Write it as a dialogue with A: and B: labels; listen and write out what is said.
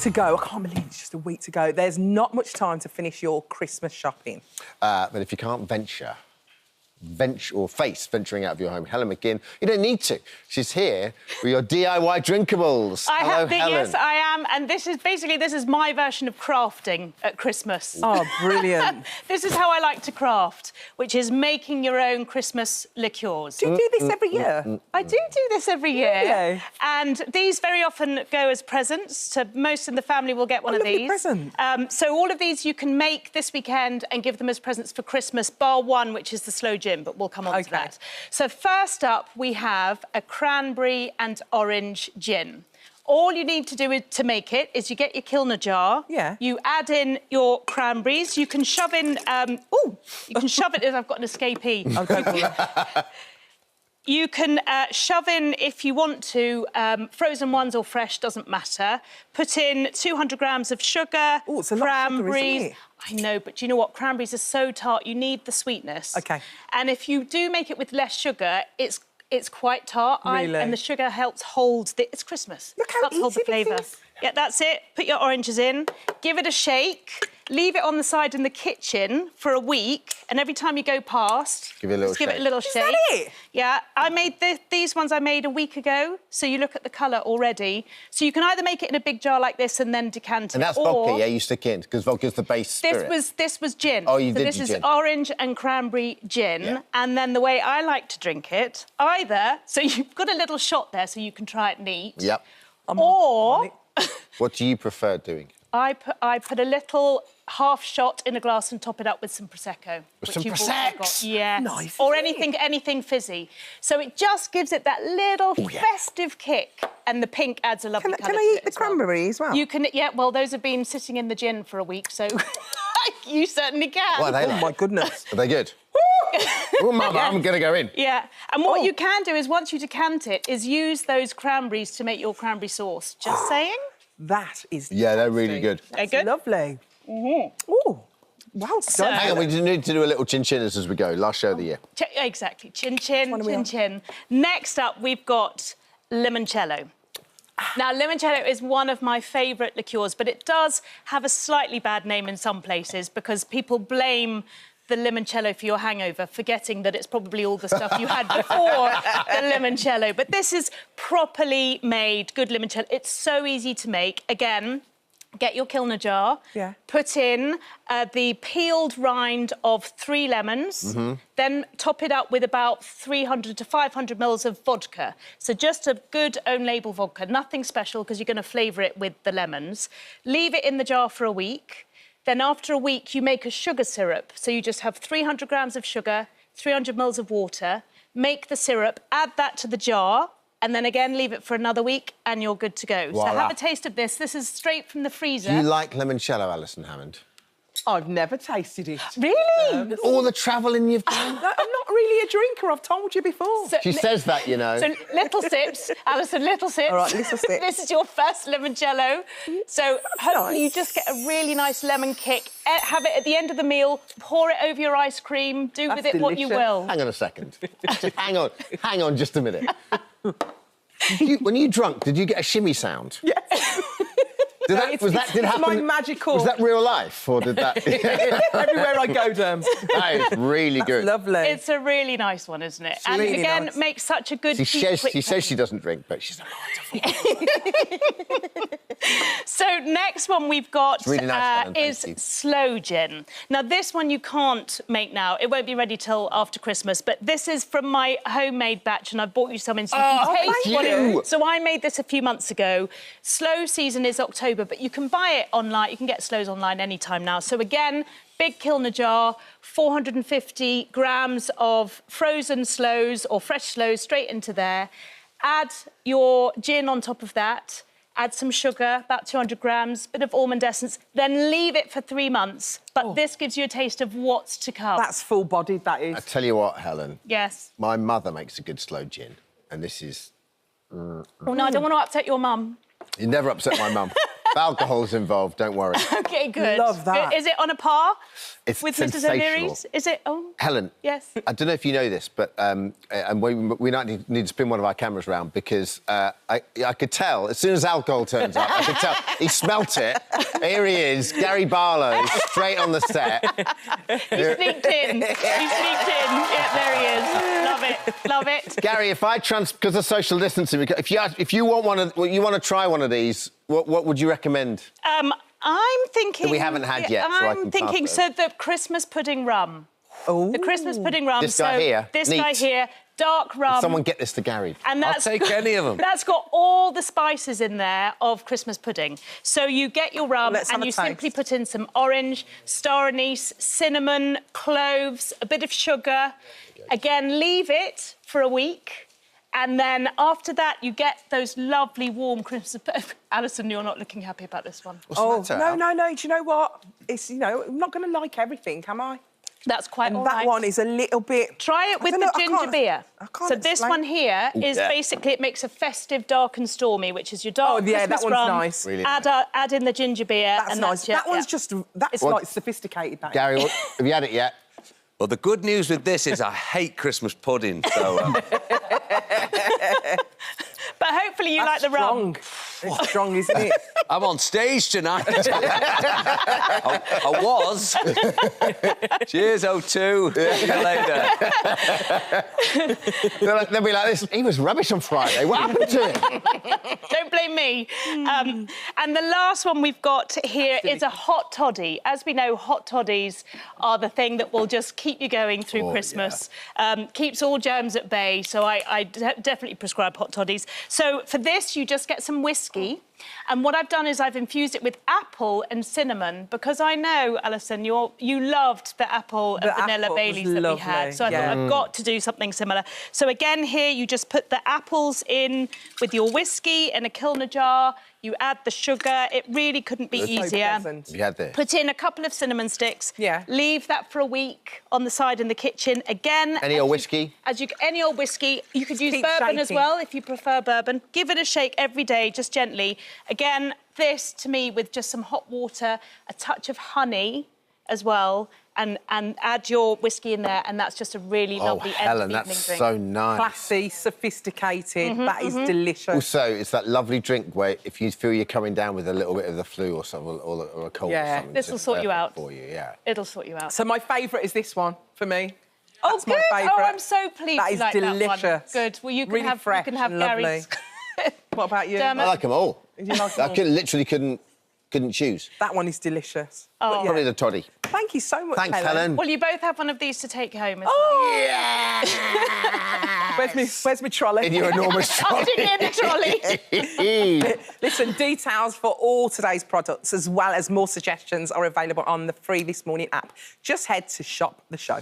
A: to go. I can't believe it's just a week to go. There's not much time to finish your Christmas shopping.
B: But if you can't venture or face venturing out of your home, Helen McGinn, you don't need to. She's here with your DIY drinkables. Hello, Helen.
C: Yes, I am, and this is my version of crafting at Christmas.
A: Oh, brilliant.
C: This is how I like to craft, which is making your own Christmas liqueurs.
A: Do you do this every year?
C: I do this every year.
A: Really?
C: And these very often go as presents. So most in the family will get one of these.
A: Present.
C: So all of these you can make this weekend and give them as presents for Christmas, bar one, which is the slow gin, but we'll come on to that. So first up, we have a cranberry and orange gin. All you need to do to make it is you get your Kilner jar.
A: Yeah.
C: You add in your cranberries. You can shove in... you can shove it... I've got an escapee. You can shove in, if you want to, frozen ones or fresh, doesn't matter. Put in 200 grams of sugar,
A: it's a
C: cranberries.
A: lot of sugar, isn't it?
C: I know, but do you know what? Cranberries are so tart, you need the sweetness.
A: OK.
C: And if you do make it with less sugar, it's quite tart.
A: Really?
C: And the sugar helps hold... It's Christmas.
A: Look how
C: helps hold the
A: easy this
C: flavour.
A: is.
C: Yeah, that's it. Put your oranges in, give it a shake, leave it on the side in the kitchen for a week, and every time you go past...
B: Give it a little
C: just give it a little shake.
A: Is that it?
C: Yeah, I made these ones I made a week ago, so you look at the colour already. So you can either make it in a big jar like this and then decant it,
B: And that's vodka, yeah, you stick in, because vodka's the base spirit.
C: This was gin.
B: Oh, you
C: so
B: did
C: this
B: your
C: is
B: gin.
C: orange and cranberry gin, and then the way I like to drink it, either... So you've got a little shot there so you can try it neat.
B: Yep.
C: Or...
B: What do you prefer doing?
C: I put a little half shot in a glass and top it up with some Prosecco.
B: Some Prosecco?
C: Yeah.
A: Nice,
C: Or
A: isn't
C: anything fizzy. So it just gives it that little festive kick, and the pink adds a lovely colour
A: Can
C: to
A: I
C: it
A: eat the
C: as well.
A: cranberry as well?
C: You can, yeah, well, those have been sitting in the gin for a week, so you certainly can.
B: What are they
A: Oh,
B: like?
A: my goodness.
B: Are they good? Oh, Mama, I'm going to go in.
C: Yeah, and what you can do is, once you decant it, is use those cranberries to make your cranberry sauce. Just saying.
A: That is...
B: Yeah, they're really good.
C: They're good.
A: Lovely. Oh, well done.
B: Hang on, we need to do a little chin-chinners as we go. Last show of the year.
C: Exactly. Chin, chin,
A: One are we
C: chin,
A: on?
C: chin. Next up, we've got limoncello. Now, limoncello is one of my favourite liqueurs, but it does have a slightly bad name in some places because people blame the limoncello for your hangover, forgetting that it's probably all the stuff you had before the limoncello. But this is properly made, good limoncello. It's so easy to make. Again, get your Kilner jar, put in the peeled rind of 3 lemons, then top it up with about 300 to 500 mils of vodka. So just a good own-label vodka, nothing special because you're going to flavour it with the lemons. Leave it in the jar for a week. Then after a week, you make a sugar syrup. So you just have 300 grams of sugar, 300 mils of water, make the syrup, add that to the jar, and then again leave it for another week and you're good to go.
B: Voila.
C: So have a taste of this. This is straight from the freezer.
B: Do you like limoncello, Alison Hammond?
A: I've never tasted it.
C: Really?
B: All the travelling you've done?
A: No, I'm not really a drinker, I've told you before.
C: So,
B: She says that, you know.
C: So little sips, Alison, little sips.
A: All right, little sips.
C: This is your first limoncello. So hopefully you just get a really nice lemon kick. Have it at the end of the meal, pour it over your ice cream, do with it what you
A: delicious.
C: will.
B: Hang on a second. Just hang on just a minute. When you drunk, did you get a shimmy sound?
A: Yes.
B: Did it happen?
A: My magical.
B: Was that real life, or did that...
A: Everywhere I go, Derm.
B: That is really good.
A: Lovely.
C: It's a really nice one, isn't it? And
A: really
C: again,
A: nice.
C: makes such a good...
B: She
C: quick
B: says she doesn't drink, but she's a lighter.
C: So next one we've got
B: really nice, Helen, thank
C: is
B: you.
C: slow gin. Now this one you can't make now. It won't be ready till after Christmas. But this is from my homemade batch, and I've bought you some in so you can taste
B: thank
C: what
B: you.
C: it. So I made this a few months ago. Slow season is October, but you can buy it online. You can get slows online anytime now. So again, big Kilner jar, 450 grams of frozen slows or fresh slows straight into there. Add your gin on top of that. Add some sugar, about 200 grams, bit of almond essence, then leave it for 3 months. But this gives you a taste of what's to come.
A: That's full-bodied, that is.
B: I tell you what, Helen.
C: Yes.
B: My mother makes a good slow gin, and this is...
C: Oh, no, I don't want to upset your mum.
B: You never upset my mum. Alcohol's involved, don't worry.
C: OK, good.
A: Love that.
C: Is it on a par
B: It's
C: with Mrs
B: sensational.
C: O'Leary's? Is it? Oh,
B: Helen.
C: yes.
B: I don't know if you know this, but and we might need to spin one of our cameras round because I could tell as soon as alcohol turns up, I could tell he smelt it. Here he is, Gary Barlow, straight on the set.
C: He sneaked in. Yeah, there he is. Love it. Love it.
B: Gary, if I because of social distancing, if you want you want to try one of these, what would you recommend?
C: I'm thinking...
B: That we haven't had yet, so I can
C: I'm thinking,
B: pass
C: so the Christmas pudding rum.
A: Oh.
C: The Christmas pudding rum.
B: This guy here.
C: This
B: Neat.
C: guy here, dark rum.
B: Someone get this to Gary.
C: And
D: I'll take any of them.
C: That's got all the spices in there of Christmas pudding. So you get your rum
A: Let's have
C: and
A: a
C: you
A: taste.
C: simply put in some orange, star anise, cinnamon, cloves, a bit of sugar. Again, leave it for a week. And then after that, you get those lovely warm Christmas... Alison, you're not looking happy about this one.
B: What's the matter,
A: no. Do you know what? It's, I'm not going to like everything, am I?
C: That's quite
A: And
C: all
A: that
C: right.
A: one is a little bit...
C: Try it with
A: don't
C: the
A: know, I
C: ginger
A: can't-
C: beer.
A: I can't
C: So this
A: explain.
C: one here is
B: yeah.
C: basically, it makes a festive, dark and stormy, which is your dark
A: yeah, that
C: Christmas
A: one's
C: rum.
A: nice.
B: Really
C: Add in the ginger beer.
A: That's
C: and
A: nice.
C: That's
A: That one's
C: yeah.
A: just... That's
B: What-
A: like sophisticated, that is.
B: Gary, have you had it yet?
D: Well, the good news with this is I hate Christmas pudding, so...
C: But hopefully you like
A: That's
C: the rum.
A: It's strong, isn't it?
D: I'm on stage tonight. I was. Cheers, O2. See you later.
B: They'll be like this. He was rubbish on Friday. What happened to him?
C: Don't blame me. And the last one we've got here is a hot toddy. As we know, hot toddies are the thing that will just keep you going through Christmas. Keeps all germs at bay, so I definitely prescribe hot toddies. So for this, you just get some whiskey. And what I've done is I've infused it with apple and cinnamon because I know, Alison, you loved the apple and vanilla
A: apple was
C: Baileys that we
A: lovely,
C: had. So I
A: yeah.
C: thought I've got to do something similar. So again, here you just put the apples in with your whiskey in a Kilner jar. You add the sugar. It really couldn't be
A: So
C: easier.
A: pleasant.
B: You had this.
C: Put in a couple of cinnamon sticks.
A: Yeah.
C: Leave that for a week on the side in the kitchen. Again...
B: Any old whiskey?
C: Any old whiskey. You could use
A: Keep
C: bourbon as
A: shaking.
C: well if you prefer bourbon. Give it a shake every day, just gently. Again, this, to me, with just some hot water, a touch of honey as well, and add your whiskey in there, and that's just a really lovely
B: Helen,
C: end of
B: that's
C: evening
B: so
C: drink.
B: nice.
A: Classy, sophisticated. That is delicious.
B: Also, it's that lovely drink where if you feel you're coming down with a little bit of the flu or something, or a cold
A: Yeah.
B: or something.
C: This will
B: it's
C: sort you
B: perfect
C: out.
B: For you, yeah.
C: It'll sort you out.
A: So my favourite is this one, for me.
C: Oh,
A: That's
C: good.
A: my favourite.
C: Oh, I'm so pleased
A: That
C: you
A: is
C: like that one.
A: delicious.
C: Good. Well, you can
A: Really
C: have,
A: fresh
C: you can have
A: and lovely.
C: Gary's.
A: What about you?
C: Dermot?
B: I like them all.
A: Do you like
B: I
A: them all?
B: literally couldn't choose.
A: That one is delicious.
C: Oh.
A: But
B: Probably the toddy.
A: Thank you so much,
B: Thanks, Helen.
C: Well, you both have one of these to take home as
A: Oh, Where's my trolley?
B: In your enormous
C: well.
B: trolley.
C: Near the trolley.
A: Listen, details for all today's products, as well as more suggestions, are available on the free This Morning app. Just head to Shop the Show.